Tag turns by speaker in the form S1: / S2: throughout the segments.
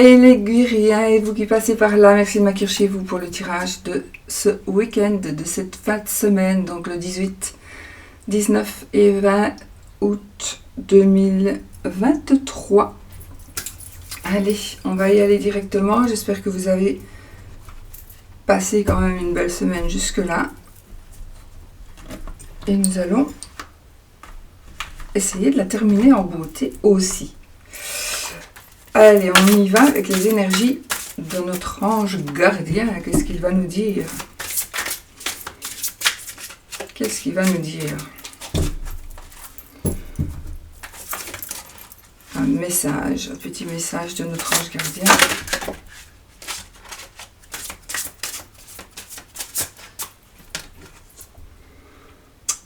S1: Et les guerriers, et vous qui passez par là, merci de m'accueillir chez vous pour le tirage de ce week-end, de cette fin de semaine, donc le 18, 19 et 20 août 2023. Allez, on va y aller directement. J'espère que vous avez passé quand même une belle semaine jusque-là. Et nous allons essayer de la terminer en beauté aussi. Allez, on y va avec les énergies de notre ange gardien. Qu'est-ce qu'il va nous dire? Qu'est-ce qu'il va nous dire? Un message, un petit message de notre ange gardien.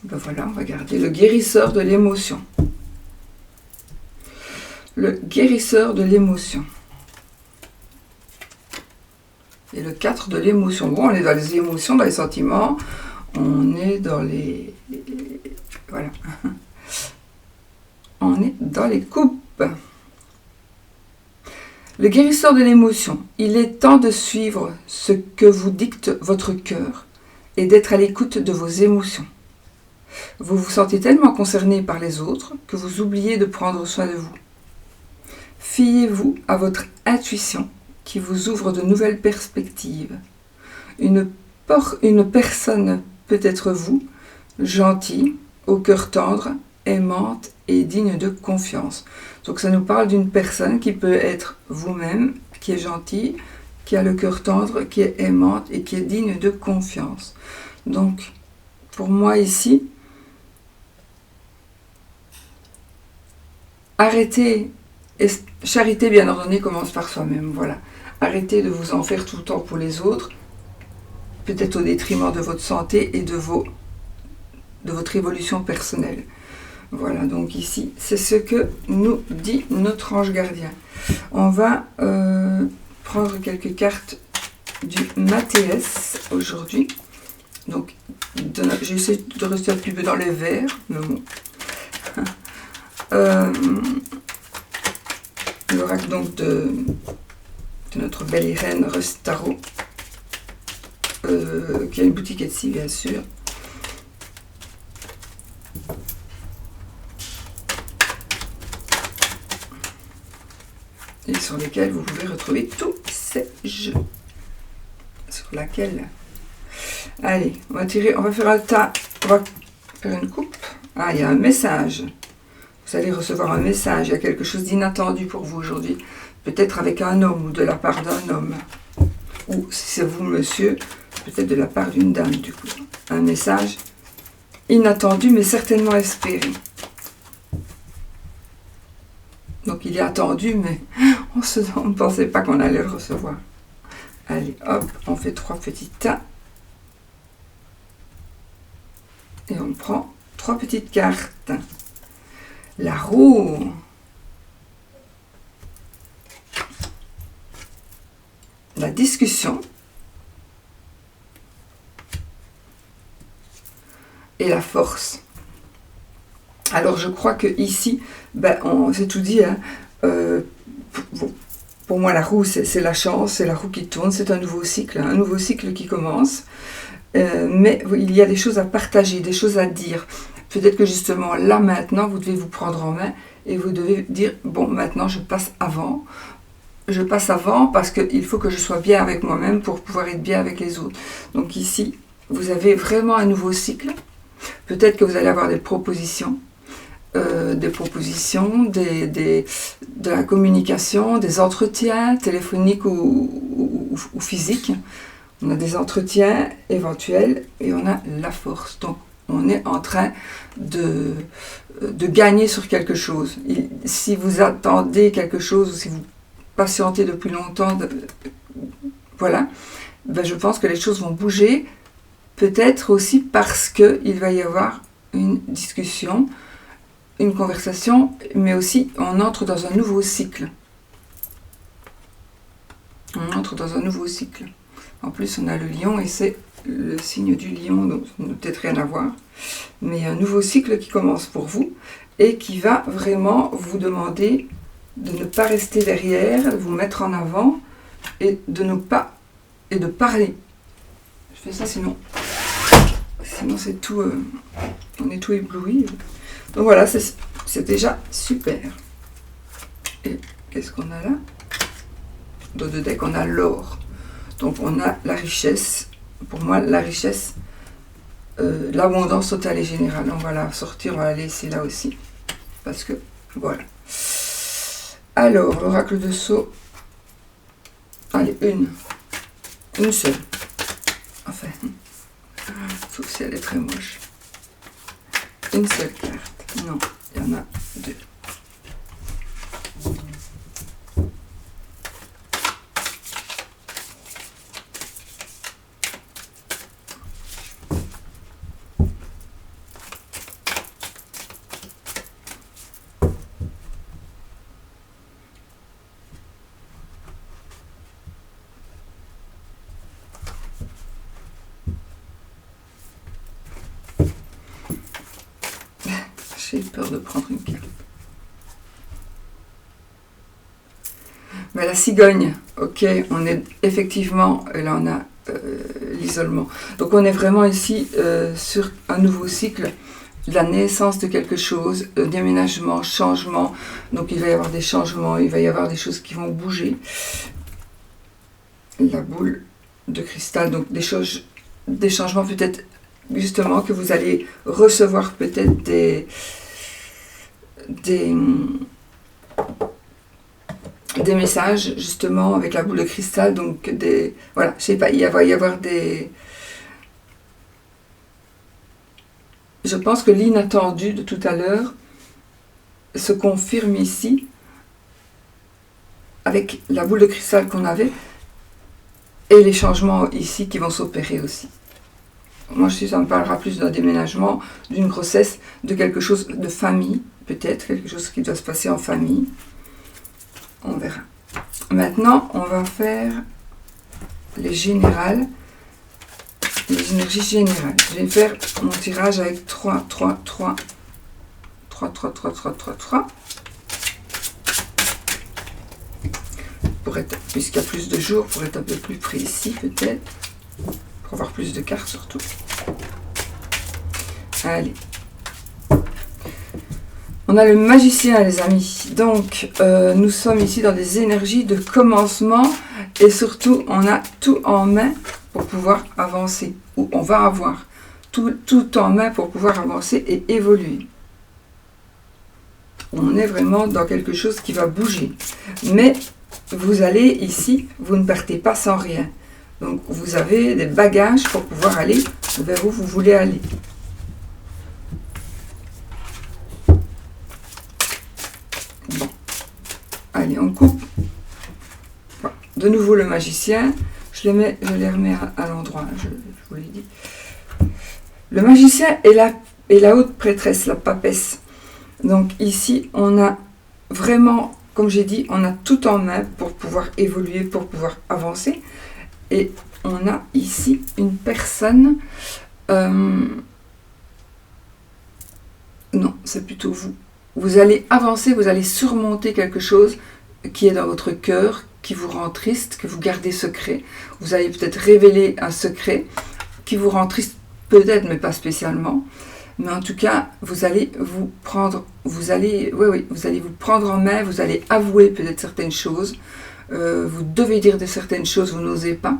S1: Ben voilà, on va garder le guérisseur de l'émotion. Le guérisseur de l'émotion. Et le 4 de l'émotion. Bon, on est dans les émotions, dans les sentiments. On est dans les... Voilà. On est dans les coupes. Le guérisseur de l'émotion. Il est temps de suivre ce que vous dicte votre cœur et d'être à l'écoute de vos émotions. Vous vous sentez tellement concerné par les autres que vous oubliez de prendre soin de vous. Fiez-vous à votre intuition qui vous ouvre de nouvelles perspectives. Une personne peut être vous, gentille, au cœur tendre, aimante et digne de confiance. Donc ça nous parle d'une personne qui peut être vous-même, qui est gentille, qui a le cœur tendre, qui est aimante et qui est digne de confiance. Donc, pour moi ici, arrêtez. Et charité bien ordonnée commence par soi-même, voilà. Arrêtez de vous en faire tout le temps pour les autres, peut-être au détriment de votre santé et de votre évolution personnelle. Voilà, donc ici, c'est ce que nous dit notre ange gardien. On va prendre quelques cartes du Mathéès aujourd'hui. Donc, j'essaie de rester un petit peu dans les verts, mais bon. L'oracle donc de notre belle Irène Restaro, qui a une boutique Etsy bien sûr. Et sur lesquels vous pouvez retrouver tous ces jeux. Sur laquelle. Allez, on va faire un tas, on va faire une coupe. Ah, il y a un message. Vous allez recevoir un message, il y a quelque chose d'inattendu pour vous aujourd'hui. Peut-être avec un homme ou de la part d'un homme. Ou si c'est vous, monsieur, peut-être de la part d'une dame, du coup. Un message inattendu, mais certainement espéré. Donc il est attendu, mais on ne pensait pas qu'on allait le recevoir. Allez, hop, on fait 3 petits tas. Et on prend 3 petites cartes. La roue. La discussion. Et la force. Alors je crois que ici, on s'est tout dit. Hein, pour moi, la roue, c'est la chance, c'est la roue qui tourne, c'est un nouveau cycle qui commence. Mais il y a des choses à partager, des choses à dire. Peut-être que justement, là, maintenant, vous devez vous prendre en main et vous devez dire, bon, maintenant, je passe avant. Je passe avant parce qu'il faut que je sois bien avec moi-même pour pouvoir être bien avec les autres. Donc ici, vous avez vraiment un nouveau cycle. Peut-être que vous allez avoir des propositions, de la communication, des entretiens téléphoniques ou physiques. On a des entretiens éventuels et on a la force. Donc, on est en train de gagner sur quelque chose. Si vous attendez quelque chose, ou si vous patientez depuis longtemps, voilà, je pense que les choses vont bouger, peut-être aussi parce qu'il va y avoir une discussion, une conversation, mais aussi on entre dans un nouveau cycle. On entre dans un nouveau cycle. En plus, on a le lion et c'est le signe du lion, donc ça n'a peut-être rien à voir. Mais un nouveau cycle qui commence pour vous et qui va vraiment vous demander de ne pas rester derrière, de vous mettre en avant et de ne pas et de parler. Je fais ça sinon c'est tout, on est tout ébloui. Donc voilà, c'est déjà super. Et qu'est-ce qu'on a là? Dans le deck, on a l'or. Donc on a la richesse. Pour moi, la richesse, l'abondance totale et générale. On va la sortir, on va la laisser là aussi. Parce que, voilà. Alors, l'oracle de Sceaux. Allez, une seule. Enfin, sauf si elle est très moche. Une seule carte. Non, il y en a deux. J'ai peur de prendre une carte. Mais la cigogne, ok, on est effectivement, là on a l'isolement. Donc on est vraiment ici sur un nouveau cycle, la naissance de quelque chose, déménagement, changement. Donc il va y avoir des changements, il va y avoir des choses qui vont bouger. La boule de cristal, donc des changements peut-être justement que vous allez recevoir peut-être des messages justement avec la boule de cristal, donc voilà, je sais pas, il va y avoir des, je pense que l'inattendu de tout à l'heure se confirme ici avec la boule de cristal qu'on avait et les changements ici qui vont s'opérer aussi. Moi, ça me parlera plus d'un déménagement, d'une grossesse, de quelque chose de famille, peut-être, quelque chose qui doit se passer en famille. On verra. Maintenant, on va faire les générales, les énergies générales. Je vais faire mon tirage avec 3. Pour être, puisqu'il y a plus de jours, pour être un peu plus précis, peut-être. Pour avoir plus de cartes surtout. Allez. On a le magicien, les amis. Donc, nous sommes ici dans des énergies de commencement. Et surtout, on a tout en main pour pouvoir avancer. Ou on va avoir tout en main pour pouvoir avancer et évoluer. On est vraiment dans quelque chose qui va bouger. Mais vous allez ici, vous ne partez pas sans rien. Donc, vous avez des bagages pour pouvoir aller vers où vous voulez aller. Bon. Allez, on coupe. Voilà. De nouveau, le magicien. Je les remets à l'endroit, je vous l'ai dit. Le magicien est la haute prêtresse, la papesse. Donc, ici, on a vraiment, comme j'ai dit, on a tout en main pour pouvoir évoluer, pour pouvoir avancer. Et on a ici une personne, non, c'est plutôt vous. Vous allez avancer, vous allez surmonter quelque chose qui est dans votre cœur, qui vous rend triste, que vous gardez secret. Vous allez peut-être révéler un secret qui vous rend triste, peut-être, mais pas spécialement. Mais en tout cas, vous allez vous prendre en main, vous allez avouer peut-être certaines choses. Vous devez dire de certaines choses, vous n'osez pas.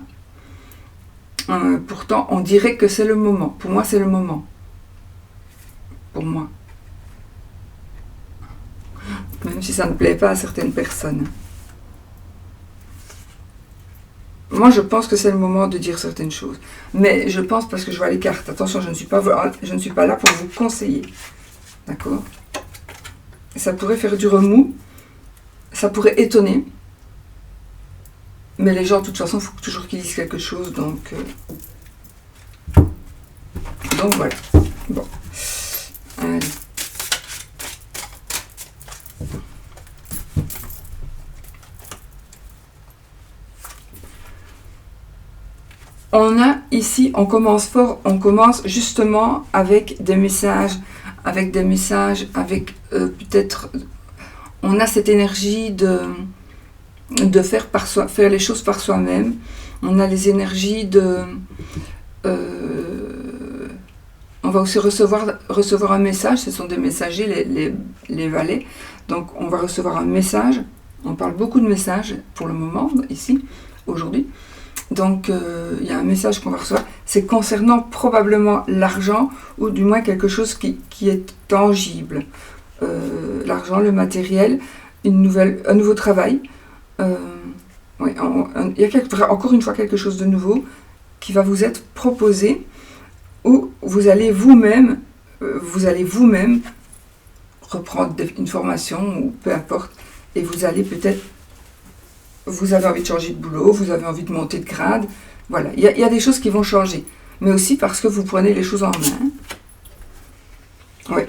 S1: Pourtant, on dirait que c'est le moment. Pour moi, c'est le moment. Pour moi. Même si ça ne plaît pas à certaines personnes. Moi, je pense que c'est le moment de dire certaines choses. Mais je pense parce que je vois les cartes. Attention, je ne suis pas là pour vous conseiller. D'accord? Ça pourrait faire du remous. Ça pourrait étonner. Mais les gens, de toute façon, il faut toujours qu'ils disent quelque chose. Donc voilà. Bon. Allez. On a ici, on commence fort, on commence justement avec des messages, avec peut-être, on a cette énergie de faire les choses par soi-même. On a les énergies de... on va aussi recevoir un message, ce sont des messagers, les valets. Donc on va recevoir un message, on parle beaucoup de messages pour le moment, ici, aujourd'hui. Donc il y a un message qu'on va recevoir, c'est concernant probablement l'argent, ou du moins quelque chose qui est tangible. L'argent, le matériel, un nouveau travail. Oui, il y a encore une fois quelque chose de nouveau qui va vous être proposé, où vous allez vous-même reprendre une formation, ou peu importe, et vous allez peut-être, vous avez envie de changer de boulot, vous avez envie de monter de grade, voilà, il y a des choses qui vont changer, mais aussi parce que vous prenez les choses en main. Oui,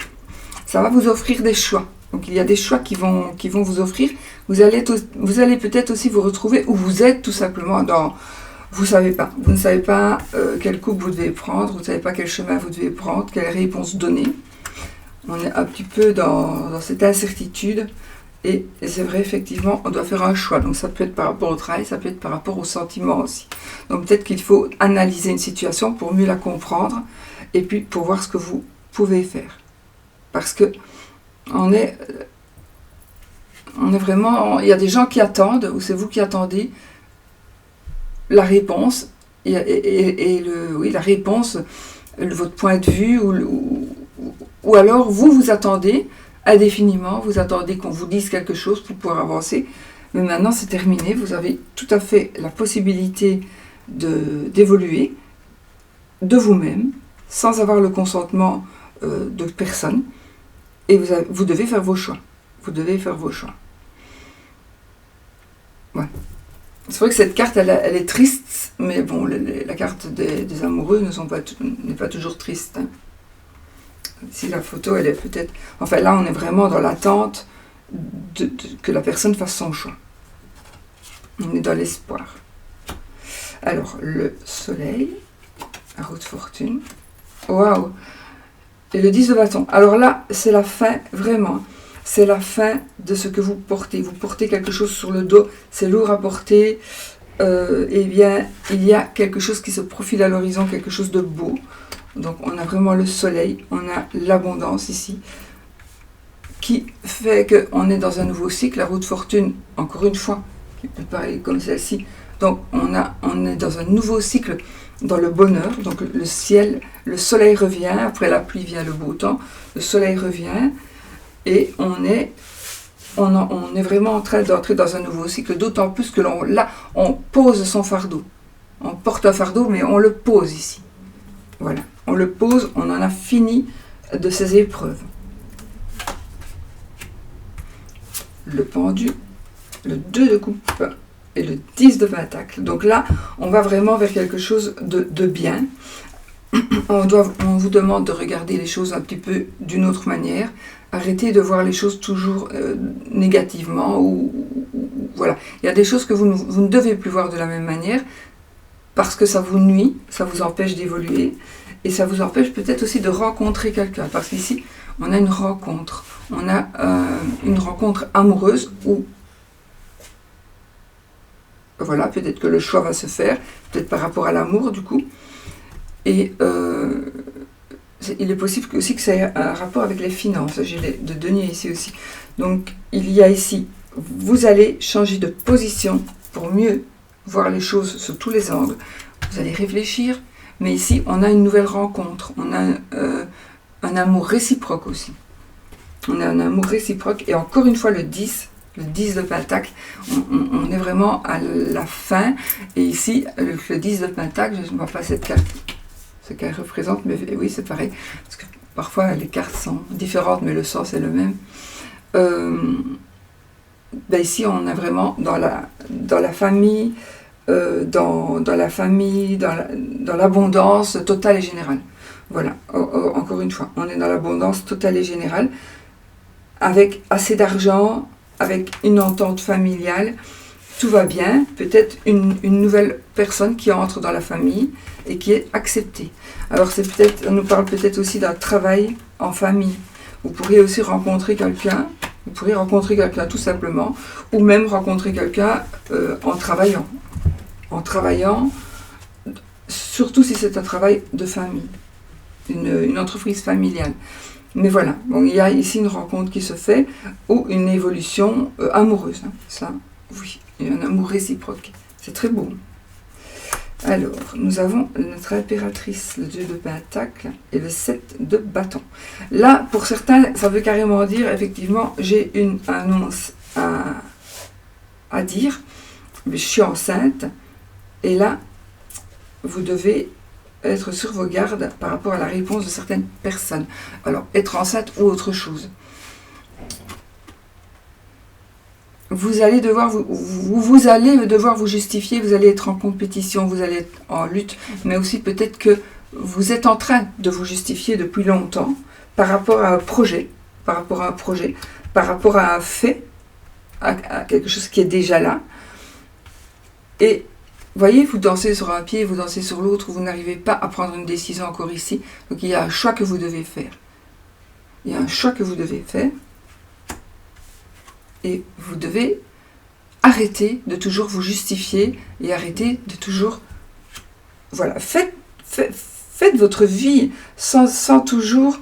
S1: ça va vous offrir des choix. Donc il y a des choix qui vont vous offrir. Vous allez peut-être aussi vous retrouver où vous êtes tout simplement dans... Vous ne savez pas quelle coupe vous devez prendre, vous ne savez pas quel chemin vous devez prendre, quelle réponse donner. On est un petit peu dans cette incertitude. Et c'est vrai, effectivement, on doit faire un choix. Donc ça peut être par rapport au travail, ça peut être par rapport aux sentiments aussi. Donc peut-être qu'il faut analyser une situation pour mieux la comprendre, et puis pour voir ce que vous pouvez faire. Parce que on est vraiment... Il y a des gens qui attendent, ou c'est vous qui attendez la réponse, la réponse, votre point de vue, ou alors vous attendez indéfiniment, vous attendez qu'on vous dise quelque chose pour pouvoir avancer, mais maintenant c'est terminé, vous avez tout à fait la possibilité d'évoluer de vous-même, sans avoir le consentement de personne, et vous devez faire vos choix. Vous devez faire vos choix. Ouais. C'est vrai que cette carte, elle est triste, mais bon, la carte des amoureux n'est pas toujours triste. Hein. Si la photo, elle est peut-être... Enfin, là, on est vraiment dans l'attente que la personne fasse son choix. On est dans l'espoir. Alors, le soleil, la roue de fortune. Waouh! Et le 10 de bâton. Alors là, c'est la fin, vraiment. C'est la fin de ce que vous portez. Vous portez quelque chose sur le dos, c'est lourd à porter. Eh bien, il y a quelque chose qui se profile à l'horizon, quelque chose de beau. Donc, on a vraiment le soleil, on a l'abondance ici, qui fait qu'on est dans un nouveau cycle. La roue de fortune, encore une fois, qui peut paraître comme celle-ci. Donc, on est dans un nouveau cycle, dans le bonheur. Donc, le ciel, le soleil revient, après la pluie vient le beau temps, le soleil revient. Et on est vraiment en train d'entrer dans un nouveau cycle, d'autant plus que là, on pose son fardeau. On porte un fardeau, mais on le pose ici. Voilà, on le pose, on en a fini de ces épreuves. Le pendu, le 2 de coupe et le 10 de pentacle. Donc là, on va vraiment vers quelque chose de bien. On vous demande de regarder les choses un petit peu d'une autre manière. Arrêtez de voir les choses toujours négativement. Voilà. Il y a des choses que vous ne devez plus voir de la même manière parce que ça vous nuit, ça vous empêche d'évoluer et ça vous empêche peut-être aussi de rencontrer quelqu'un. Parce qu'ici, on a une rencontre. On a une rencontre amoureuse où voilà, peut-être que le choix va se faire, peut-être par rapport à l'amour du coup. Et il est possible aussi que ça ait un rapport avec les finances. J'ai de deniers ici aussi. Donc, il y a ici, vous allez changer de position pour mieux voir les choses sous tous les angles. Vous allez réfléchir. Mais ici, on a une nouvelle rencontre. On a un amour réciproque aussi. On a un amour réciproque. Et encore une fois, le 10 de pentacle, on est vraiment à la fin. Et ici, le 10 de pentacle, je ne vois pas cette carte. Ce qu'elle représente, mais oui, c'est pareil. Parce que parfois, les cartes sont différentes, mais le sens est le même. Ici, on est vraiment dans la famille, dans l'abondance totale et générale. Voilà, encore une fois, on est dans l'abondance totale et générale, avec assez d'argent, avec une entente familiale, tout va bien, peut-être une nouvelle personne qui entre dans la famille et qui est acceptée. Alors on nous parle peut-être aussi d'un travail en famille. Vous pourriez aussi rencontrer quelqu'un Vous pourrez rencontrer quelqu'un tout simplement, ou même rencontrer quelqu'un en travaillant. En travaillant, surtout si c'est un travail de famille, une entreprise familiale. Mais voilà, bon, il y a ici une rencontre qui se fait, ou une évolution amoureuse. Hein. Ça, oui, il y a un amour réciproque. C'est très beau. Alors, nous avons notre impératrice, le dieu de Pentacle, et le 7 de bâton. Là, pour certains, ça veut carrément dire, effectivement, j'ai une annonce à dire, mais je suis enceinte, et là, vous devez être sur vos gardes par rapport à la réponse de certaines personnes. Alors, être enceinte ou autre chose. Vous allez devoir vous justifier, vous allez être en compétition, vous allez être en lutte, mais aussi peut-être que vous êtes en train de vous justifier depuis longtemps par rapport à un projet, par rapport à un fait, à quelque chose qui est déjà là. Et voyez, vous dansez sur un pied, vous dansez sur l'autre, vous n'arrivez pas à prendre une décision encore ici. Donc il y a un choix que vous devez faire. Il y a un choix que vous devez faire. Et vous devez arrêter de toujours vous justifier et arrêter de toujours... Voilà, faites votre vie sans toujours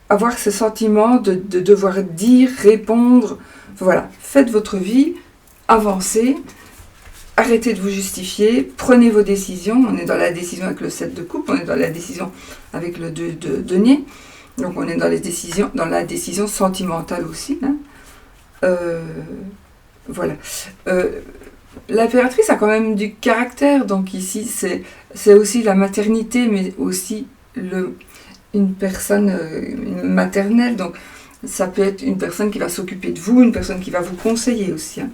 S1: avoir ce sentiment de devoir dire, répondre. Voilà, faites votre vie, avancez, arrêtez de vous justifier, prenez vos décisions. On est dans la décision avec le 7 de coupe, on est dans la décision avec le 2 de denier. Donc on est dans la décision sentimentale aussi, hein. Voilà. L'impératrice a quand même du caractère, donc ici c'est aussi la maternité, mais aussi une personne maternelle, donc ça peut être une personne qui va s'occuper de vous, une personne qui va vous conseiller aussi, hein,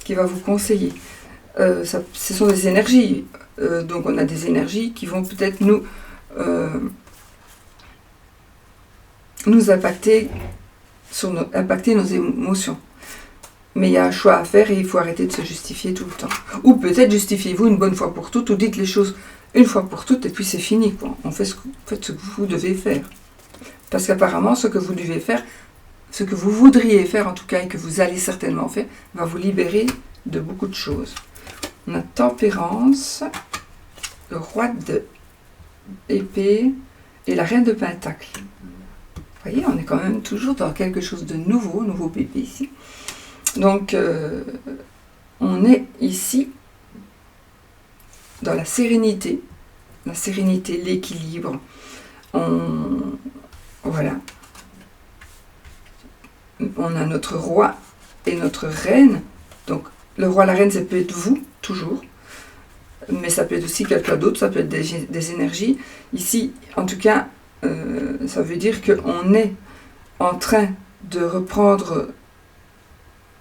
S1: qui va vous conseiller. Ce sont des énergies, donc on a des énergies qui vont peut-être nous impacter impacter nos émotions. Mais il y a un choix à faire et il faut arrêter de se justifier tout le temps. Ou peut-être justifiez-vous une bonne fois pour toutes, ou dites les choses une fois pour toutes et puis c'est fini, quoi. On fait ce que vous devez faire. Parce qu'apparemment, ce que vous devez faire, ce que vous voudriez faire en tout cas et que vous allez certainement faire, va vous libérer de beaucoup de choses. On a Tempérance, le roi de épée et la reine de Pentacle. Vous voyez, on est quand même toujours dans quelque chose de nouveau bébé ici. Donc, on est ici dans la sérénité, l'équilibre. Voilà. On a notre roi et notre reine. Donc, le roi, la reine, ça peut être vous, toujours. Mais ça peut être aussi quelqu'un d'autre, ça peut être des énergies. Ici, en tout cas, ça veut dire qu'on est en train de reprendre,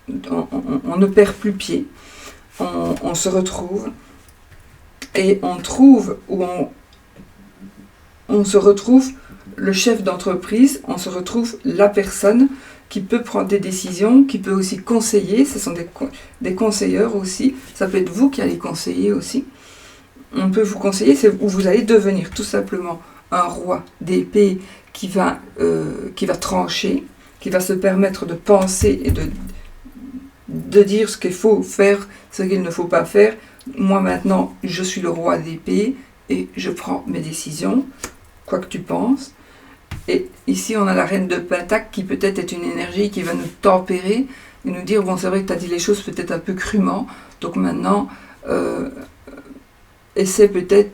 S1: on ne perd plus pied, on se retrouve et on trouve, ou on se retrouve le chef d'entreprise, on se retrouve la personne qui peut prendre des décisions, qui peut aussi conseiller, ce sont des conseilleurs aussi, ça peut être vous qui allez conseiller aussi, on peut vous conseiller, c'est où vous allez devenir tout simplement un roi d'épée qui va trancher, qui va se permettre de penser et de dire ce qu'il faut faire, ce qu'il ne faut pas faire. Moi maintenant, je suis le roi d'épée et je prends mes décisions, quoi que tu penses. Et ici, on a la reine de Pentacle qui peut-être est une énergie qui va nous tempérer et nous dire, bon, c'est vrai que tu as dit les choses peut-être un peu crûment, donc maintenant, essaie peut-être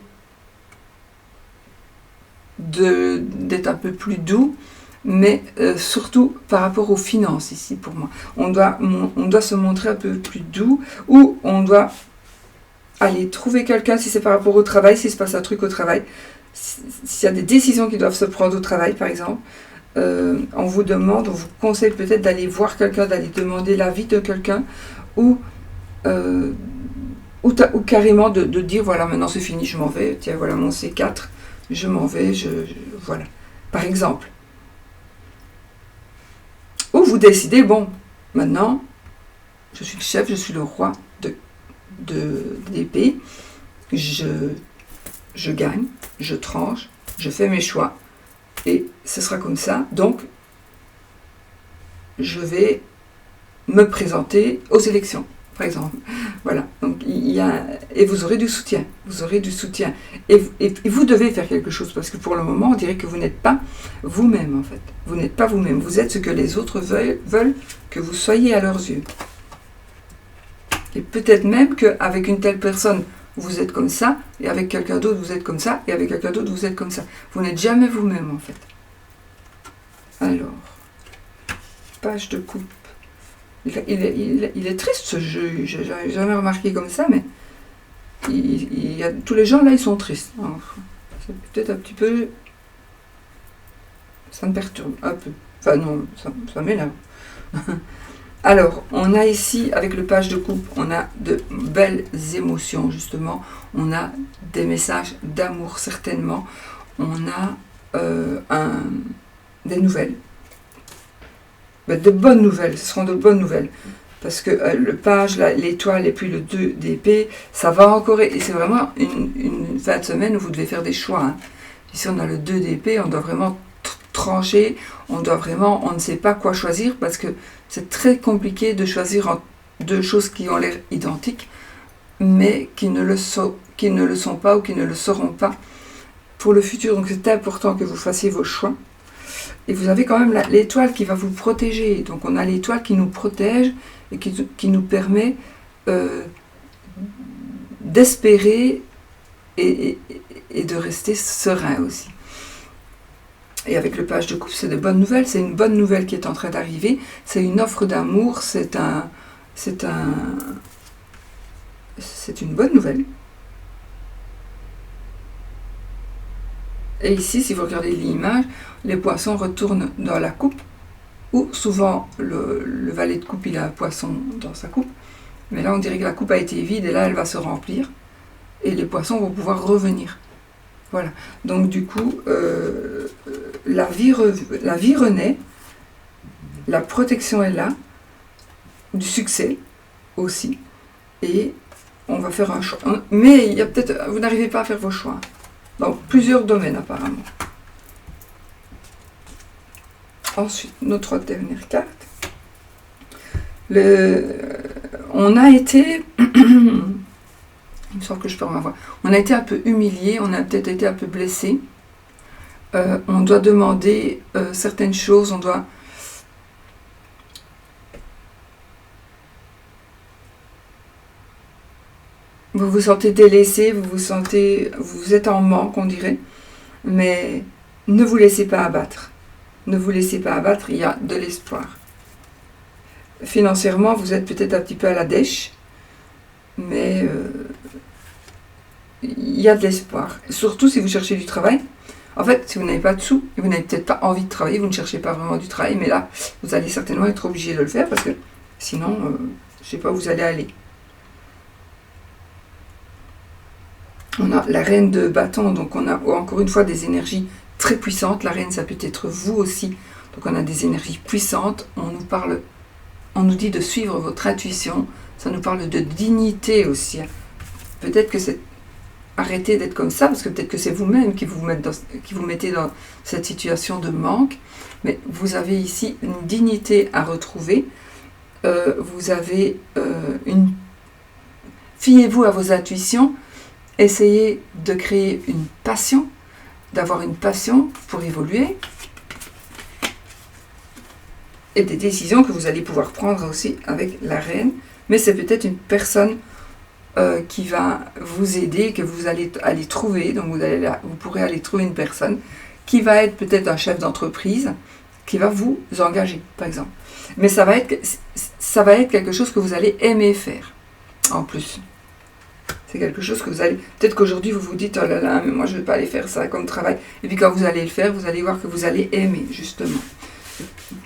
S1: d'être un peu plus doux, mais surtout par rapport aux finances ici pour moi. On doit se montrer un peu plus doux, ou on doit aller trouver quelqu'un, si c'est par rapport au travail, s'il se passe un truc au travail, s'il y a des décisions qui doivent se prendre au travail par exemple, on vous conseille peut-être d'aller voir quelqu'un, d'aller demander l'avis de quelqu'un, ou carrément de dire voilà, maintenant c'est fini, je m'en vais, tiens voilà mon C4, je m'en vais, voilà, par exemple. Ou vous décidez, bon, maintenant, je suis le chef, je suis le roi de l'épée, je gagne, je tranche, je fais mes choix, et ce sera comme ça, donc, je vais me présenter aux élections, par exemple. Voilà. Donc, et vous aurez du soutien. Vous aurez du soutien. Et vous devez faire quelque chose, parce que pour le moment, on dirait que vous n'êtes pas vous-même, en fait. Vous n'êtes pas vous-même. Vous êtes ce que les autres veulent que vous soyez à leurs yeux. Et peut-être même qu'avec une telle personne, vous êtes comme ça, et avec quelqu'un d'autre, vous êtes comme ça, et avec quelqu'un d'autre, vous êtes comme ça. Vous n'êtes jamais vous-même, en fait. Alors, page de coupe. Il est triste, ce jeu. Je n'avais jamais remarqué comme ça, mais tous les gens, là, ils sont tristes. C'est peut-être un petit peu... Ça me perturbe, un peu. Enfin, non, ça m'énerve. Alors, on a ici, avec le page de coupe, on a de belles émotions, justement. On a des messages d'amour, certainement. On a des nouvelles. De bonnes nouvelles, ce seront de bonnes nouvelles. Parce que le page, l'étoile et puis le 2 d'épée, ça va encore... Et c'est vraiment une fin de semaine où vous devez faire des choix. Hein. Ici, on a le 2 d'épée, on doit vraiment trancher, on ne sait pas quoi choisir parce que c'est très compliqué de choisir entre deux choses qui ont l'air identiques, mais qui ne le sont pas ou qui ne le seront pas pour le futur. Donc c'est important que vous fassiez vos choix. Et vous avez quand même l'étoile qui va vous protéger. Donc on a l'étoile qui nous protège et qui nous permet d'espérer et de rester serein aussi. Et avec le page de coupe, c'est de bonnes nouvelles. C'est une bonne nouvelle qui est en train d'arriver. C'est une offre d'amour. C'est une bonne nouvelle. Et ici, si vous regardez l'image, les poissons retournent dans la coupe. Ou souvent, le valet de coupe, il a un poisson dans sa coupe. Mais là, on dirait que la coupe a été vide et là, elle va se remplir. Et les poissons vont pouvoir revenir. Voilà. Donc du coup, la vie renaît, la protection est là, du succès aussi, et on va faire un choix. Mais il y a peut-être, vous n'arrivez pas à faire vos choix. Dans plusieurs domaines apparemment. Ensuite, nos 3 dernières cartes. On a été... Il me semble que je perds ma voix. On a été un peu humilié, on a peut-être été un peu blessé. On doit demander certaines choses, on doit... Vous vous sentez délaissé, vous êtes en manque, on dirait. Mais ne vous laissez pas abattre. Ne vous laissez pas abattre, il y a de l'espoir. Financièrement, vous êtes peut-être un petit peu à la dèche, mais... il y a de l'espoir. Surtout si vous cherchez du travail. En fait, si vous n'avez pas de sous, et vous n'avez peut-être pas envie de travailler, vous ne cherchez pas vraiment du travail, mais là, vous allez certainement être obligé de le faire parce que sinon, je ne sais pas où vous allez aller. On a la reine de bâton, donc on a encore une fois des énergies très puissantes. La reine, ça peut être vous aussi. Donc on a des énergies puissantes. On nous dit de suivre votre intuition. Ça nous parle de dignité aussi. Peut-être que c'est arrêtez d'être comme ça, parce que peut-être que c'est vous-même qui vous mettez dans cette situation de manque, mais vous avez ici une dignité à retrouver, vous avez fiez-vous à vos intuitions, essayez de créer une passion, d'avoir une passion pour évoluer, et des décisions que vous allez pouvoir prendre aussi avec la reine, mais c'est peut-être une personne qui va vous aider, que vous allez aller trouver. Donc vous pourrez aller trouver une personne qui va être peut-être un chef d'entreprise, qui va vous engager, par exemple. Mais ça va être quelque chose que vous allez aimer faire, en plus. C'est quelque chose que vous allez... Peut-être qu'aujourd'hui, vous vous dites, oh là là, mais moi, je ne vais pas aller faire ça comme travail. Et puis quand vous allez le faire, vous allez voir que vous allez aimer, justement.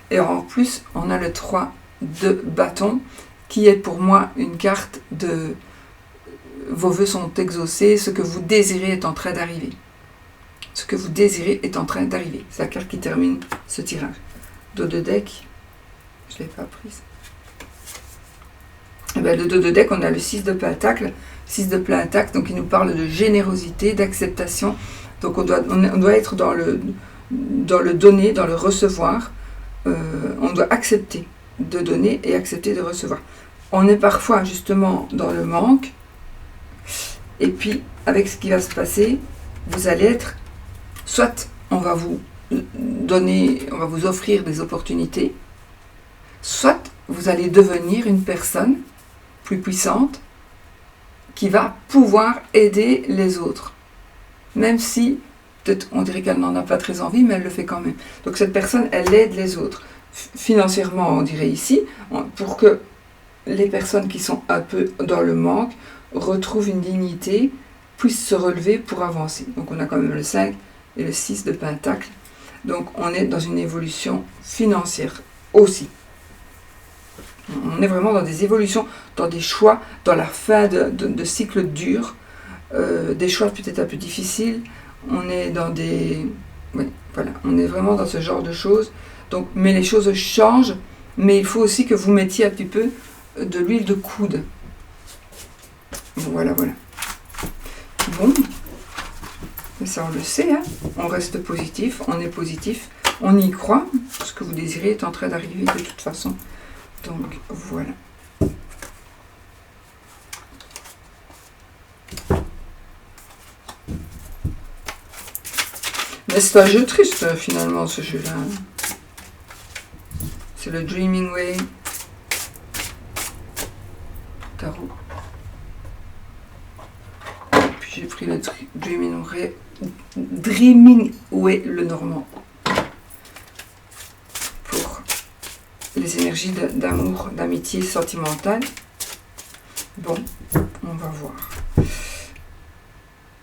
S1: Et en plus, on a le 3 de bâton, qui est pour moi une carte de... Vos vœux sont exaucés, ce que vous désirez est en train d'arriver. Ce que vous désirez est en train d'arriver. C'est la carte qui termine ce tirage. Dos de deck, je ne l'ai pas prise. Et bien, le dos de deck, on a le 6 de pentacle. 6 de pentacle, donc il nous parle de générosité, d'acceptation. Donc on doit être dans le donner, dans le recevoir. on doit accepter de donner et accepter de recevoir. On est parfois justement dans le manque, et puis avec ce qui va se passer, vous allez être, soit on va vous donner, on va vous offrir des opportunités, soit vous allez devenir une personne plus puissante qui va pouvoir aider les autres. Même si, peut-être on dirait qu'elle n'en a pas très envie, mais elle le fait quand même. Donc cette personne, elle aide les autres. Financièrement, on dirait ici, pour que les personnes qui sont un peu dans le manque retrouvent une dignité, puissent se relever pour avancer. Donc on a quand même le 5 et le 6 de Pentacle. Donc on est dans une évolution financière aussi. On est vraiment dans des évolutions, dans des choix, dans la fin de cycles durs, des choix peut-être un peu difficiles. On est dans des... Oui, voilà, on est vraiment dans ce genre de choses. Donc, mais les choses changent, mais il faut aussi que vous mettiez un petit peu de l'huile de coude. Voilà, voilà. Bon, mais ça on le sait, hein. On reste positif, on est positif, on y croit. Ce que vous désirez est en train d'arriver de toute façon. Donc voilà. Mais c'est un jeu triste finalement ce jeu-là. C'est le Dreaming Way Tarot. Puis j'ai pris le Dreaming Way le Normand. Pour les énergies d'amour, d'amitié sentimentale. Bon, on va voir.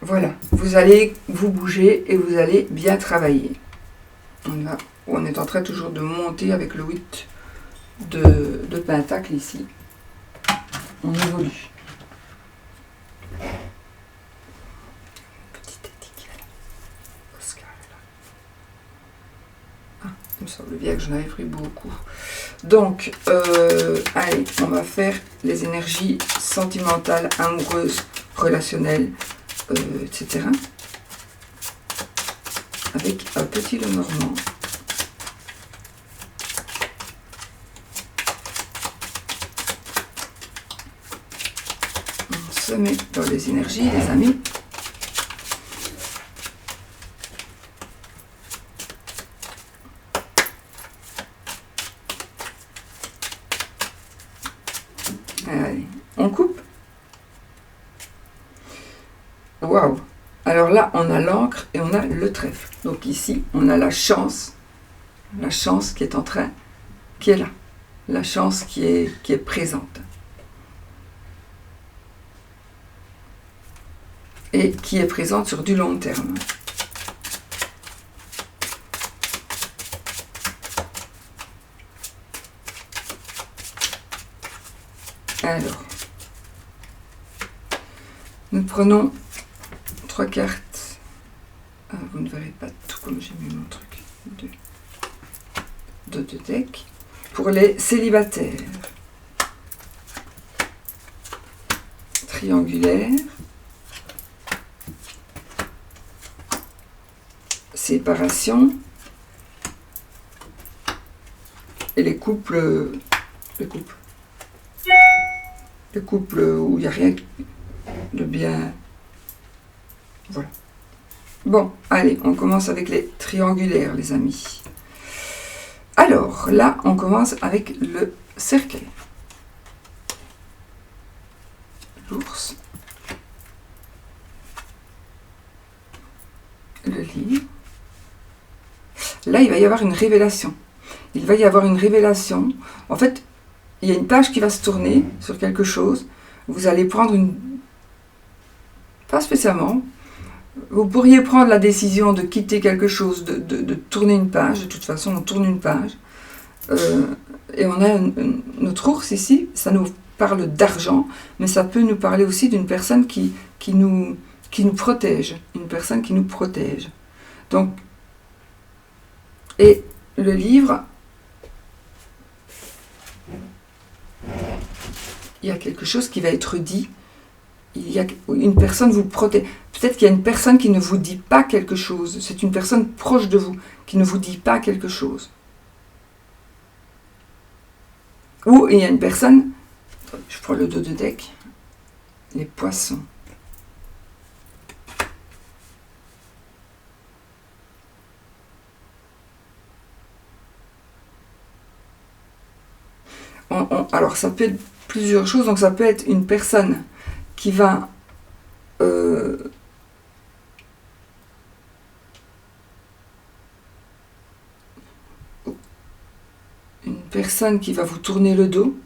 S1: Voilà, vous allez vous bouger et vous allez bien travailler. On est en train toujours de monter avec le 8 de Pentacle ici. On évolue. Petite étiquette. Oscar est là. Ah, il me semble bien que j'en avais pris beaucoup. Donc, allez, on va faire les énergies sentimentales, amoureuses, relationnelles, etc. Avec un petit Lenormand. On se met dans les énergies, les amis. Allez, on coupe. Waouh! Alors là, on a l'encre et on a le trèfle. Donc ici, on a la chance qui est en train, qui est là. La chance qui est présente. Et qui est présente sur du long terme. Alors, nous prenons 3 cartes. Ah, vous ne verrez pas tout comme j'ai mis mon truc. De deck. Pour les célibataires. Triangulaire. Séparation. Et les couples. Les couples où il n'y a rien de bien. Voilà. Bon, allez, on commence avec les triangulaires, les amis. Alors, là, on commence avec le cercle. L'ours. Le livre. Là, il va y avoir une révélation. Il va y avoir une révélation. En fait, il y a une page qui va se tourner sur quelque chose. Vous allez prendre une... Pas spécialement. Vous pourriez prendre la décision de quitter quelque chose, de tourner une page. De toute façon, on tourne une page. Et on a notre ours ici. Ça nous parle d'argent. Mais ça peut nous parler aussi d'une personne qui nous protège. Une personne qui nous protège. Donc, et le livre... Il y a quelque chose qui va être dit. Il y a une personne vous protège. Peut-être qu'il y a une personne qui ne vous dit pas quelque chose. C'est une personne proche de vous qui ne vous dit pas quelque chose. Ou il y a une personne, je prends le dos de deck, les poissons. Alors ça peut être plusieurs choses, donc ça peut être une personne qui va vous tourner le dos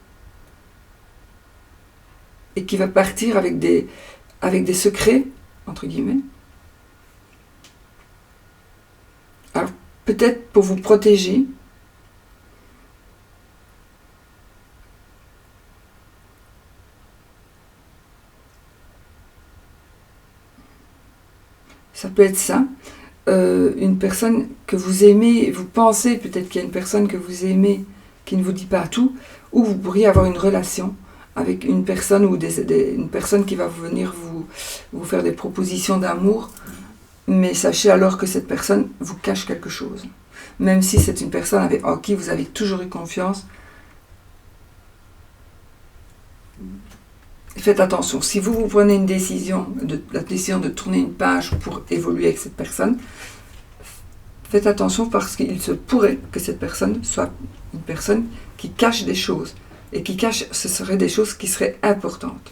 S1: et qui va partir avec des secrets, entre guillemets. Alors peut-être pour vous protéger. Ça peut être ça. Une personne que vous aimez, vous pensez peut-être qu'il y a une personne que vous aimez qui ne vous dit pas tout, ou vous pourriez avoir une relation avec une personne ou une personne qui va venir vous faire des propositions d'amour, mais sachez alors que cette personne vous cache quelque chose. Même si c'est une personne en qui vous avez toujours eu confiance, faites attention. Si vous prenez la décision de tourner une page pour évoluer avec cette personne, faites attention parce qu'il se pourrait que cette personne soit une personne qui cache des choses. Et qui cache, ce seraient des choses qui seraient importantes.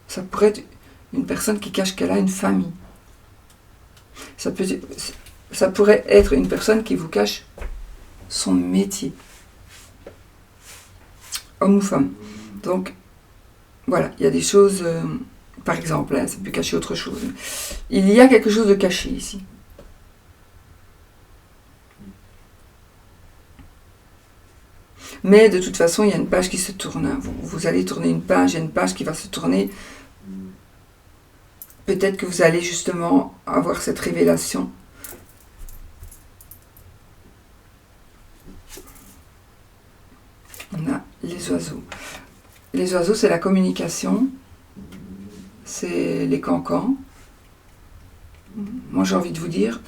S1: Ça pourrait être une personne qui cache qu'elle a une famille. Ça pourrait être une personne qui vous cache son métier. Homme ou femme. Donc, voilà, il y a des choses, par exemple, ça peut cacher autre chose. Il y a quelque chose de caché ici. Mais de toute façon, il y a une page qui se tourne. Vous allez tourner une page, il y a une page qui va se tourner. Peut-être que vous allez justement avoir cette révélation. On a les oiseaux. Les oiseaux, c'est la communication. C'est les cancans. Moi, j'ai envie de vous dire,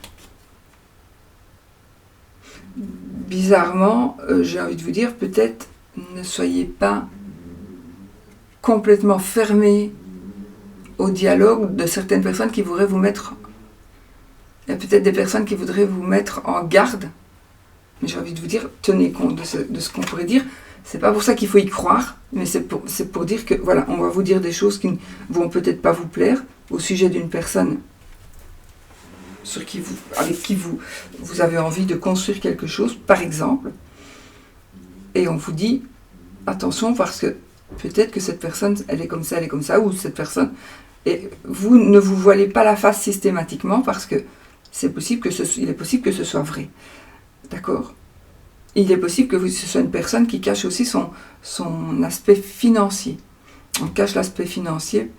S1: bizarrement, j'ai envie de vous dire, peut-être ne soyez pas complètement fermés au dialogue de certaines personnes qui voudraient vous mettre... Il y a peut-être des personnes qui voudraient vous mettre en garde, mais j'ai envie de vous dire, tenez compte de ce qu'on pourrait dire. C'est pas pour ça qu'il faut y croire, mais c'est pour dire que, voilà, on va vous dire des choses qui ne vont peut-être pas vous plaire au sujet d'une personne avec qui vous avez envie de construire quelque chose, par exemple, et on vous dit, attention, parce que peut-être que cette personne, elle est comme ça, ou cette personne, et vous ne vous voilez pas la face systématiquement, parce que il est possible que ce soit vrai. D'accord ? Il est possible que ce soit une personne qui cache aussi son aspect financier. On cache l'aspect financier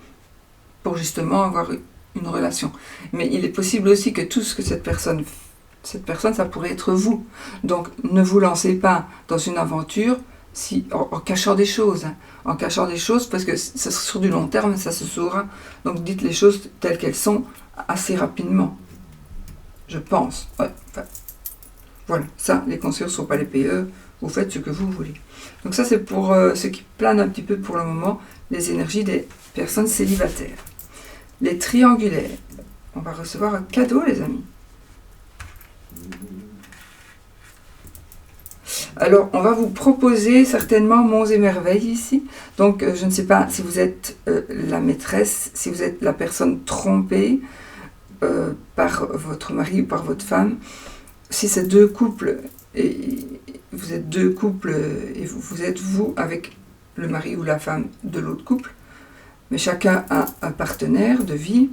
S1: pour justement avoir une relation. Mais il est possible aussi que tout ce que cette personne, ça pourrait être vous. Donc, ne vous lancez pas dans une aventure en cachant des choses. En cachant des choses, parce que ça, sur du long terme, ça se saura. Donc, dites les choses telles qu'elles sont assez rapidement. Je pense. Ouais, enfin, voilà, ça, les conseils ne sont pas les PE, vous faites ce que vous voulez. Donc ça, c'est pour ce qui plane un petit peu pour le moment, les énergies des personnes célibataires. Les triangulaires, on va recevoir un cadeau, les amis. Alors, on va vous proposer certainement Monts et Merveilles ici. Donc, je ne sais pas si vous êtes la maîtresse, si vous êtes la personne trompée par votre mari ou par votre femme. Si c'est deux couples, et vous êtes deux couples, et vous êtes vous avec le mari ou la femme de l'autre couple, mais chacun a un partenaire de vie.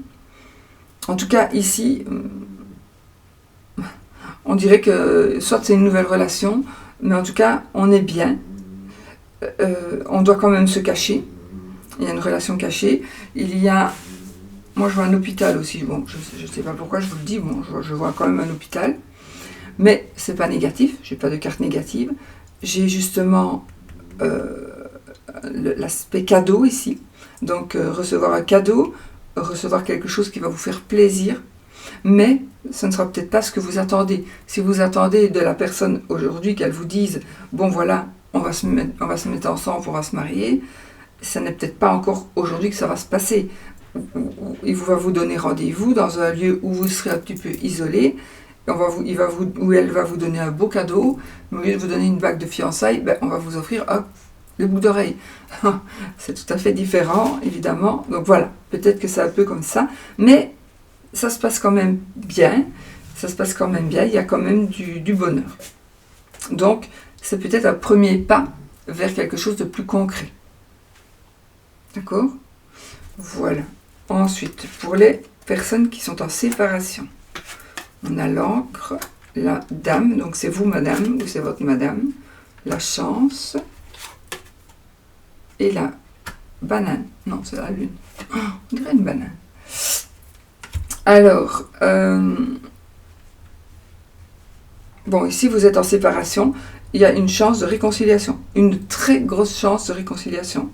S1: En tout cas, ici, on dirait que soit c'est une nouvelle relation, mais en tout cas, on est bien. On doit quand même se cacher. Il y a une relation cachée. Il y a... Moi, je vois un hôpital aussi. Bon, je ne sais pas pourquoi je vous le dis. Bon, je vois quand même un hôpital. Mais c'est pas négatif. Je n'ai pas de carte négative. J'ai justement l'aspect cadeau ici. Donc, recevoir un cadeau, recevoir quelque chose qui va vous faire plaisir. Mais ce ne sera peut-être pas ce que vous attendez. Si vous attendez de la personne aujourd'hui qu'elle vous dise « Bon voilà, on va se mettre ensemble, on va se marier », ça n'est peut-être pas encore aujourd'hui que ça va se passer. Il va vous donner rendez-vous dans un lieu où vous serez un petit peu isolé, où elle va vous donner un beau cadeau, mais au lieu de vous donner une bague de fiançailles, on va vous offrir le boucle d'oreille. C'est tout à fait différent, évidemment. Donc voilà, peut-être que c'est un peu comme ça, mais ça se passe quand même bien. Il y a quand même du bonheur. Donc, c'est peut-être un premier pas vers quelque chose de plus concret. D'accord ? Voilà. Ensuite, pour les personnes qui sont en séparation, on a l'encre, la dame, donc c'est vous madame ou c'est votre madame, la chance et la banane. Non, c'est la lune. Oh, on dirait une banane. Alors, bon, ici vous êtes en séparation, il y a une chance de réconciliation, une très grosse chance de réconciliation.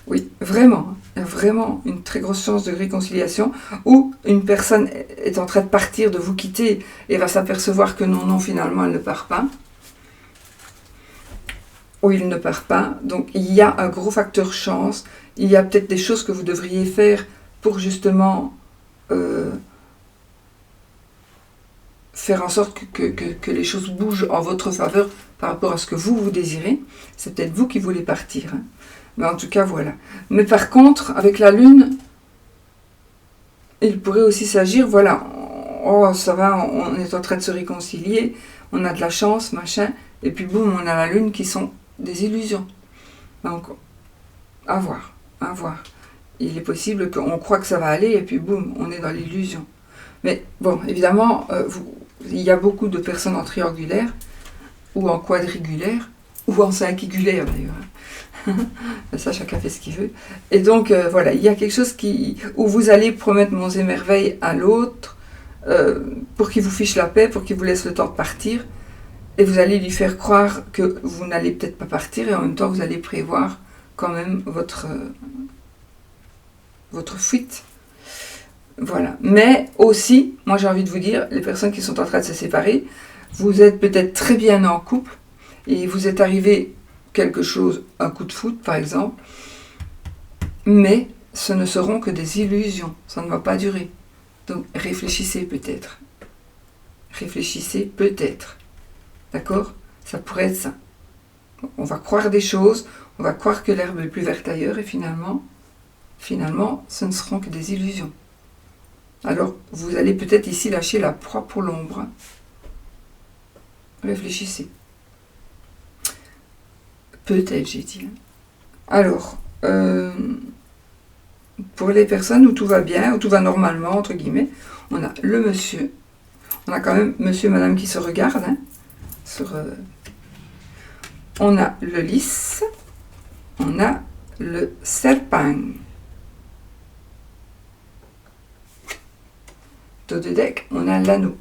S1: Oui, vraiment, vraiment une très grosse chance de réconciliation où une personne est en train de partir, de vous quitter et va s'apercevoir que non, finalement, elle ne part pas. Ou il ne part pas. Donc, il y a un gros facteur chance. Il y a peut-être des choses que vous devriez faire pour justement faire en sorte que les choses bougent en votre faveur par rapport à ce que vous désirez. C'est peut-être vous qui voulez partir, hein. Mais en tout cas, voilà. Mais par contre, avec la lune, il pourrait aussi s'agir, voilà, oh, ça va, on est en train de se réconcilier, on a de la chance, machin, et puis boum, on a la lune qui sont des illusions. Donc, à voir. Il est possible qu'on croit que ça va aller, et puis boum, on est dans l'illusion. Mais bon, évidemment, il y a beaucoup de personnes en triangulaire, ou en quadrigulaire, ou en cinquigulaire d'ailleurs. Ça, chacun fait ce qu'il veut. Et donc, voilà, il y a quelque chose où vous allez promettre monts et merveilles à l'autre pour qu'il vous fiche la paix, pour qu'il vous laisse le temps de partir. Et vous allez lui faire croire que vous n'allez peut-être pas partir et en même temps, vous allez prévoir quand même votre fuite. Voilà. Mais aussi, moi j'ai envie de vous dire, les personnes qui sont en train de se séparer, vous êtes peut-être très bien en couple et vous êtes arrivé quelque chose, un coup de foudre par exemple, mais ce ne seront que des illusions, ça ne va pas durer. Donc réfléchissez peut-être. D'accord ? Ça pourrait être ça. On va croire des choses, on va croire que l'herbe est plus verte ailleurs et finalement, ce ne seront que des illusions. Alors, vous allez peut-être ici lâcher la proie pour l'ombre. Réfléchissez. Peut-être, j'ai dit. Alors, pour les personnes où tout va bien, où tout va normalement, entre guillemets, on a le monsieur. On a quand même monsieur et madame qui se regardent. Hein, on a le lys. On a le serpent. Dos de deck, on a l'anneau.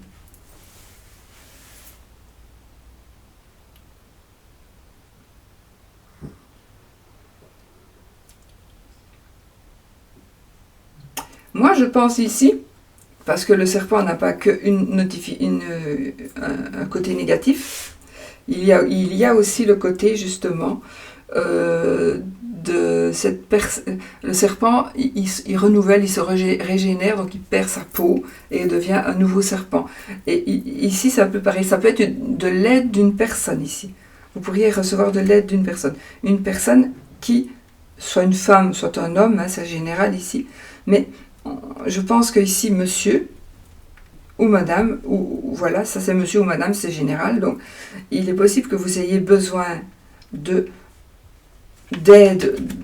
S1: Moi, je pense ici, parce que le serpent n'a pas que un côté négatif, il y a aussi le côté, justement, de cette personne. Le serpent, il renouvelle, il se régénère, donc il perd sa peau et devient un nouveau serpent. Et ici, ça peut être de l'aide d'une personne, ici. Vous pourriez recevoir de l'aide d'une personne. Une personne qui, soit une femme, soit un homme, hein, c'est général ici, mais je pense que ici, monsieur ou madame, ou voilà, ça c'est monsieur ou madame, c'est général, donc il est possible que vous ayez besoin d'aide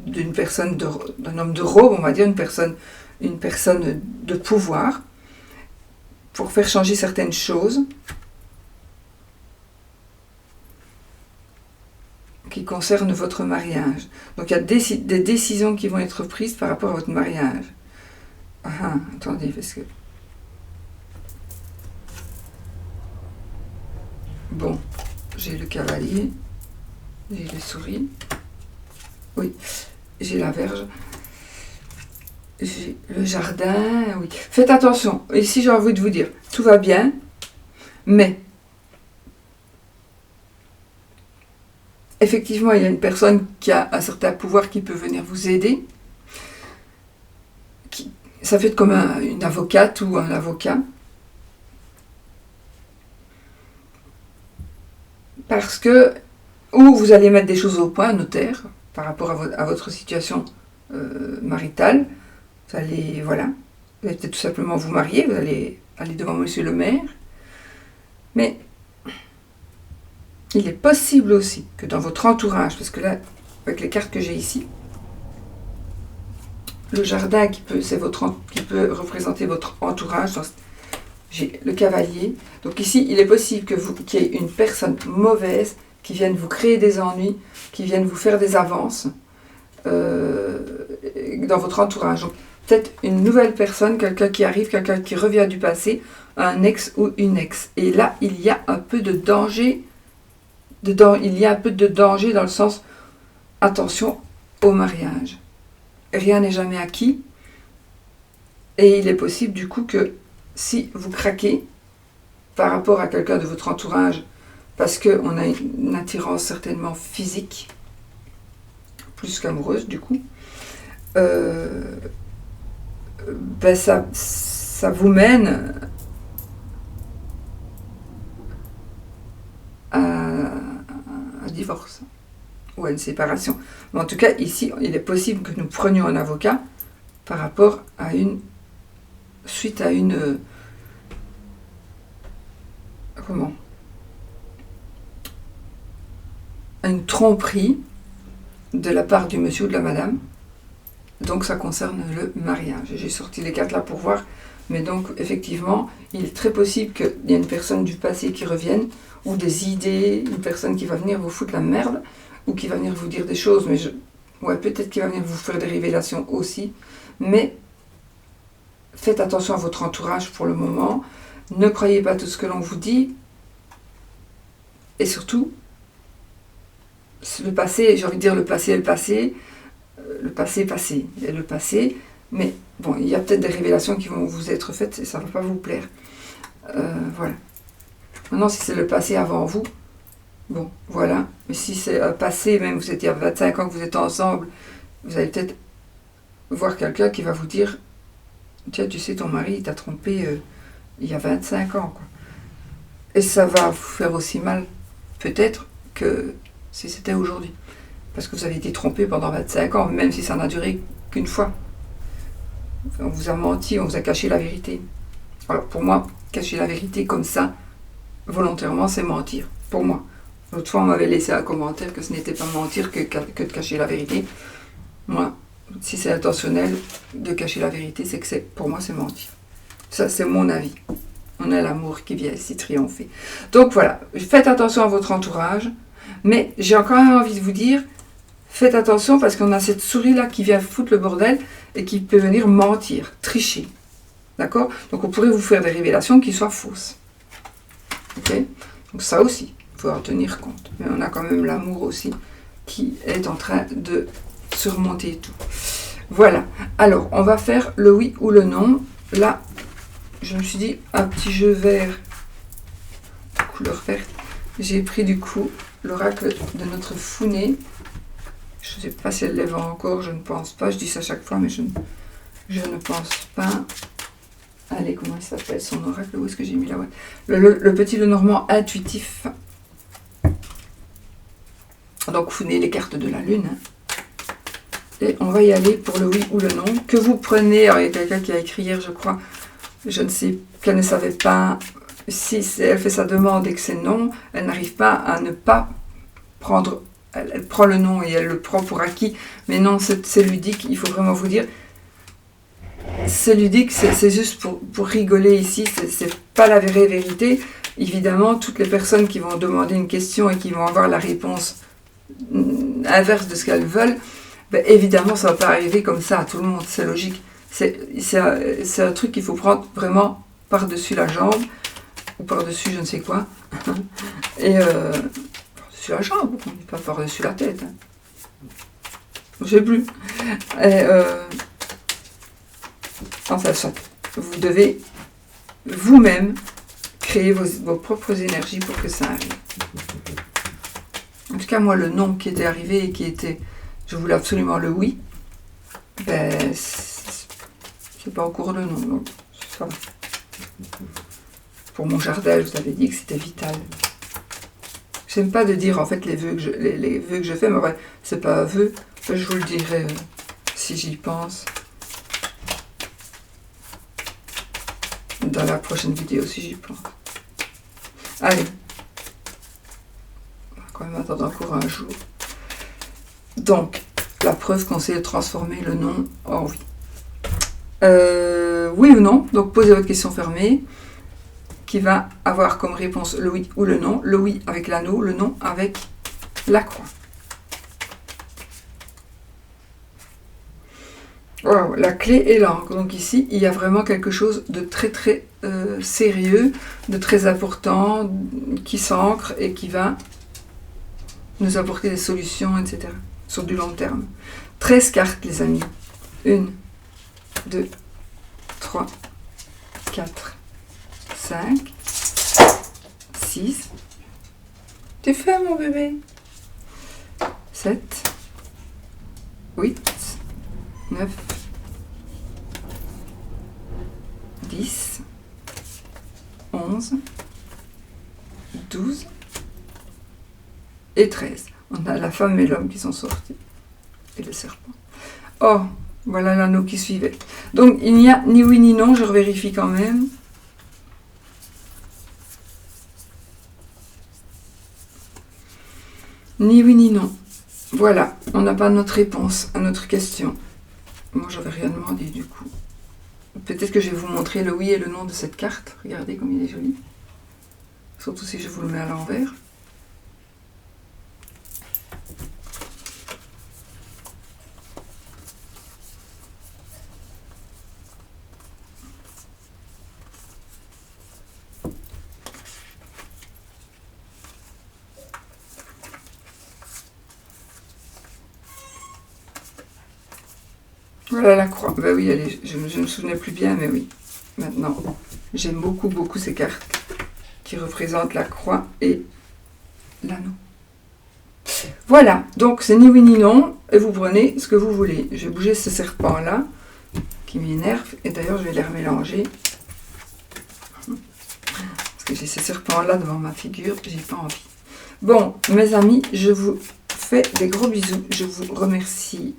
S1: d'une personne, d'un homme de robe, on va dire, une personne de pouvoir, pour faire changer certaines choses qui concernent votre mariage. Donc il y a des décisions qui vont être prises par rapport à votre mariage. Ah, attendez, parce que... Bon, j'ai le cavalier, j'ai le souris, oui, j'ai la verge, J'ai le jardin, oui. Faites attention. Ici, j'ai envie de vous dire, tout va bien, mais effectivement, il y a une personne qui a un certain pouvoir qui peut venir vous aider. Ça fait comme une avocate ou un avocat. Parce que, ou vous allez mettre des choses au point, notaire, par rapport à votre situation maritale. Vous allez, voilà, vous allez peut-être tout simplement vous marier, vous allez aller devant monsieur le maire. Mais il est possible aussi que dans votre entourage, parce que là, avec les cartes que j'ai ici, le jardin qui peut représenter votre entourage, j'ai le cavalier. Donc ici, il est possible qu'il y ait une personne mauvaise qui vienne vous créer des ennuis, qui vienne vous faire des avances dans votre entourage. Donc, peut-être une nouvelle personne, quelqu'un qui arrive, quelqu'un qui revient du passé, un ex ou une ex. Et là, il y a un peu de danger dedans. Il y a un peu de danger dans le sens, attention au mariage. Rien n'est jamais acquis. Et il est possible du coup que si vous craquez par rapport à quelqu'un de votre entourage, parce qu'on a une attirance certainement physique, plus qu'amoureuse du coup, ça vous mène à un divorce ou à une séparation. Mais en tout cas, ici, il est possible que nous prenions un avocat par rapport à suite à une tromperie de la part du monsieur ou de la madame. Donc ça concerne le mariage. J'ai sorti les cartes là pour voir. Mais donc effectivement, il est très possible qu'il y ait une personne du passé qui revienne, ou des idées, une personne qui va venir vous foutre la merde, ou qui va venir vous dire des choses, mais peut-être qu'il va venir vous faire des révélations aussi. Mais faites attention à votre entourage pour le moment. Ne croyez pas tout ce que l'on vous dit. Et surtout, le passé, j'ai envie de dire le passé est le passé. Le passé est passé. Et le passé, mais bon, il y a peut-être des révélations qui vont vous être faites et ça ne va pas vous plaire. Voilà. Maintenant, si c'est le passé avant vous, bon, voilà. Mais si c'est un passé, même vous étiez à 25 ans que vous êtes ensemble, vous allez peut-être voir quelqu'un qui va vous dire, tiens, tu sais, ton mari, il t'a trompé il y a 25 ans, quoi. Et ça va vous faire aussi mal, peut-être, que si c'était aujourd'hui. Parce que vous avez été trompé pendant 25 ans, même si ça n'a duré qu'une fois. On vous a menti, on vous a caché la vérité. Alors pour moi, cacher la vérité comme ça, volontairement, c'est mentir. Pour moi. L'autre fois, on m'avait laissé un commentaire que ce n'était pas mentir que de cacher la vérité. Moi, si c'est intentionnel de cacher la vérité, c'est que pour moi, c'est mentir. Ça, c'est mon avis. On a l'amour qui vient ici triompher. Donc voilà, faites attention à votre entourage. Mais j'ai encore envie de vous dire, faites attention parce qu'on a cette souris-là qui vient foutre le bordel et qui peut venir mentir, tricher. D'accord? Donc on pourrait vous faire des révélations qui soient fausses. Ok? Donc ça aussi, il faut en tenir compte. Mais on a quand même l'amour aussi qui est en train de surmonter tout. Voilà. Alors, on va faire le oui ou le non. Là, je me suis dit, un petit jeu vert, couleur verte. J'ai pris du coup l'oracle de notre Founé. Je ne sais pas si elle lève encore, je ne pense pas. Je dis ça chaque fois, mais je ne pense pas. Allez, comment il s'appelle son oracle? Où est-ce que j'ai mis la boîte? Le petit Lenormand intuitif. Donc, Founé, les cartes de la lune. Et on va y aller pour le oui ou le non. Que vous prenez, alors il y a quelqu'un qui a écrit hier, je crois, je ne sais, qu'elle ne savait pas si elle fait sa demande et que c'est non, elle n'arrive pas à ne pas prendre, elle prend le non et elle le prend pour acquis, mais non, c'est ludique, il faut vraiment vous dire, c'est ludique, c'est juste pour rigoler ici, c'est pas la vraie vérité. Évidemment, toutes les personnes qui vont demander une question et qui vont avoir la réponse inverse de ce qu'elles veulent, ben évidemment, ça ne va pas arriver comme ça à tout le monde, c'est logique. C'est un truc qu'il faut prendre vraiment par-dessus la jambe, ou par-dessus je ne sais quoi. Et par-dessus la jambe, pas par-dessus la tête. Hein. Je sais plus. Et, Enfin, soit, vous devez vous-même créer vos propres énergies pour que ça arrive. En tout cas, moi, le non qui était arrivé et qui était, je voulais absolument le oui, ben, c'est pas encore le non, donc ça va. Pour mon jardin, je vous avais dit que c'était vital. J'aime pas de dire en fait les vœux que je fais, mais ouais, c'est pas un vœu. Je vous le dirai si j'y pense dans la prochaine vidéo si j'y pense. Allez, on va quand même attendre encore un jour. Donc, la preuve qu'on sait transformer le non en oui. Oui ou non, donc posez votre question fermée, qui va avoir comme réponse le oui ou le non. Le oui avec l'anneau, le non avec la croix. Wow, la clé est là. Donc ici, il y a vraiment quelque chose de très très sérieux, de très important, qui s'ancre et qui va nous apporter des solutions, etc. Sur du long terme. 13 cartes, les amis. 1, 2, 3, 4, 5, 6. Tu fais, mon bébé. 7, 8, 9, 10, 11, 12 et 13. On a la femme et l'homme qui sont sortis. Et le serpent. Oh, voilà l'anneau qui suivait. Donc, il n'y a ni oui ni non, je revérifie quand même. Ni oui ni non. Voilà, on n'a pas notre réponse à notre question. Moi, j'avais rien demandé du coup. Peut-être que je vais vous montrer le oui et le non de cette carte. Regardez comme il est joli. Surtout si je vous le mets à l'envers. Voilà la croix. Ben oui, je ne me souvenais plus bien, mais oui. Maintenant, j'aime beaucoup, beaucoup ces cartes qui représentent la croix et l'anneau. Voilà, donc c'est ni oui ni non, et vous prenez ce que vous voulez. Je vais bouger ce serpent-là, qui m'énerve, et d'ailleurs je vais les remélanger. Parce que j'ai ces serpents-là devant ma figure, j'ai pas envie. Bon, mes amis, je vous fais des gros bisous. Je vous remercie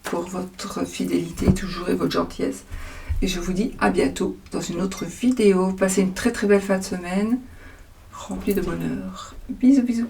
S1: pour votre fidélité toujours et votre gentillesse. Et je vous dis à bientôt dans une autre vidéo. Passez une très très belle fin de semaine, remplie de bonheur. Bisous, bisous.